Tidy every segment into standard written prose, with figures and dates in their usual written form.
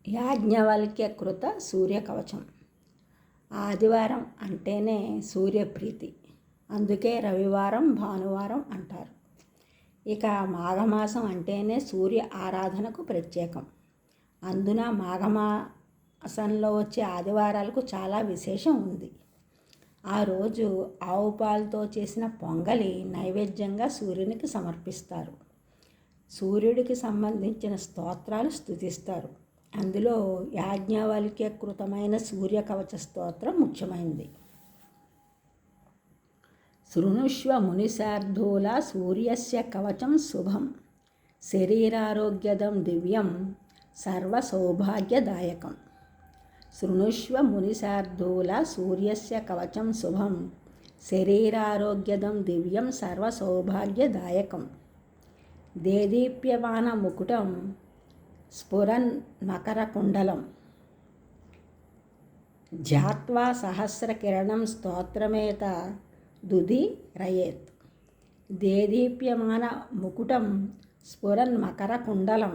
యాజ్ఞవల్క్య కృత సూర్యకవచం. ఆదివారం అంటేనే సూర్యప్రీతి, అందుకే రవివారం భానువారం అంటారు. ఇక మాఘమాసం అంటేనే సూర్య ఆరాధనకు ప్రత్యేకం. అందున మాఘమాసంలో వచ్చే ఆదివారాలకు చాలా విశేషం ఉంది. ఆ రోజు ఆవు పాలతో చేసిన పొంగలి నైవేద్యంగా సూర్యునికి సమర్పిస్తారు. సూర్యుడికి సంబంధించిన స్తోత్రాలు స్తుతిస్తారు. అందులో యాజ్ఞవల్క్యకృతమైన సూర్యకవచ స్తోత్రం ముఖ్యమైనది. శృణుష్వ మునిశార్దూల సూర్యస్య కవచం శుభం, శరీరారోగ్యదం దివ్యం సర్వసౌభాగ్యదాయకం. శృణుష్వ మునిశార్దూల సూర్యస్య కవచం శుభం, శరీరారోగ్యదం దివ్యం సర్వసౌభాగ్యదాయకం. దేదీప్యమాన ముకుటం స్ఫురన్ మకరకుండలం, ధ్యాత్వా సహస్రకిరణం స్తోత్రమేత దుది రయేత్. దేదీప్యమాన ముకుటం స్ఫురన్ మకరకుండలం,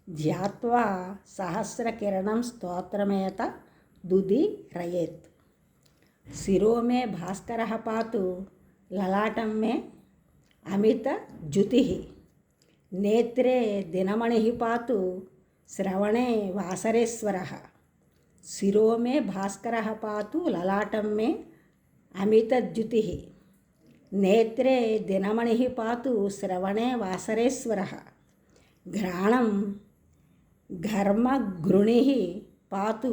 ధ్యాత్వా సహస్రకిరణం స్తోత్రమేత దుది రయేత్. శిరో మే భాస్కరః పాతు, లలాటం మే అమిత ద్యుతిః. నేత్రే దినమణిః పాతు, శ్రవణే వాసరేశ్వరః. శిరో మే భాస్కరః పాతు, లలాటం మే అమితద్యుతిః. నేత్రే దినమణిః పాతు, శ్రవణే వాసరేశ్వరః. ఘ్రాణం ఘర్మగృణిః పాతు,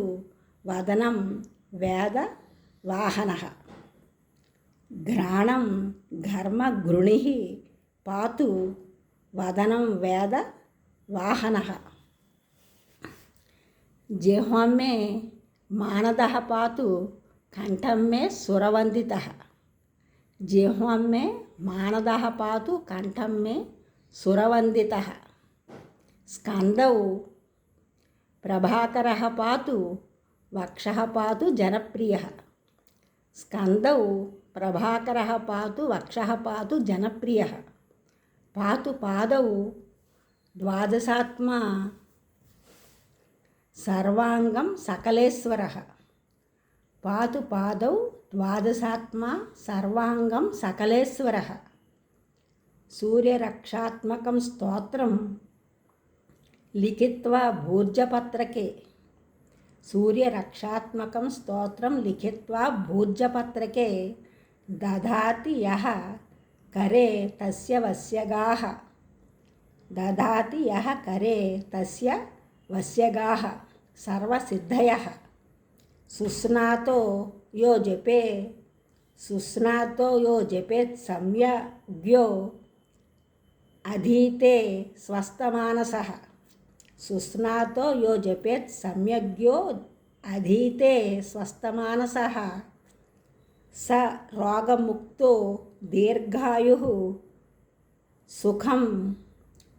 వదనం వేదవాహనః. ఘ్రాణం ఘర్మగృణిః పాతు, వదనం వేదవాహనః. జిహ్వం మే మానదః పాతు, కంఠం మే సురవందితః. జిహ్వం మే మానదః పాతు, కంఠం మే సురవందితః. స్కందౌ ప్రభాకరః పాతు, వక్షః పాతు జనప్రియః. స్కందౌ ప్రభాకరః పాతు, వక్షః పాతు జనప్రియః. పాతు పాదౌ ద్వాదశాత్మా సర్వాంగం సకలేశ్వరః. పాతు పాదౌ ద్వాదశాత్మా సర్వాంగం సకలేశ్వరః. సూర్యరక్షాత్మకం స్తోత్రం లిఖిత్వా భూర్జపత్రకే. సూర్యరక్షాత్మకం స్తోత్రం లిఖిత్వా భూర్జపత్రకే, దధాతి యః కరే తస్య వస్యగాః. దధాతి యః కరే తస్య వస్యగాః సర్వసిద్ధయః. సుస్నాతో యో జపే, సుస్నాతో యో జపేత్ సమ్యగ్యో అధీతే స్వస్థమానసః. సుస్నాతో యో జపేత్ సమ్యగ్యో అధీతే స్వస్థమానసః. స రోగముక్తో దీర్ఘాయుః సుఖం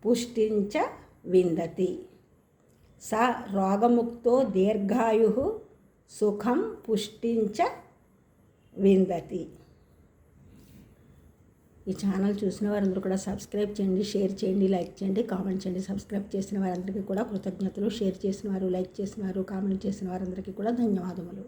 పుష్టించ విందతి. స రోగముక్తో దీర్ఘాయుః సుఖం పుష్టించ విందతి. ఈ ఛానల్ చూసిన వారందరూ కూడా సబ్స్క్రైబ్ చేయండి, షేర్ చేయండి, లైక్ చేయండి, కామెంట్ చేయండి. సబ్స్క్రైబ్ చేసిన వారందరికీ కూడా కృతజ్ఞతలు. షేర్ చేసిన వారు, లైక్ చేసిన వారు, కామెంట్ చేసిన వారందరికీ కూడా ధన్యవాదములు.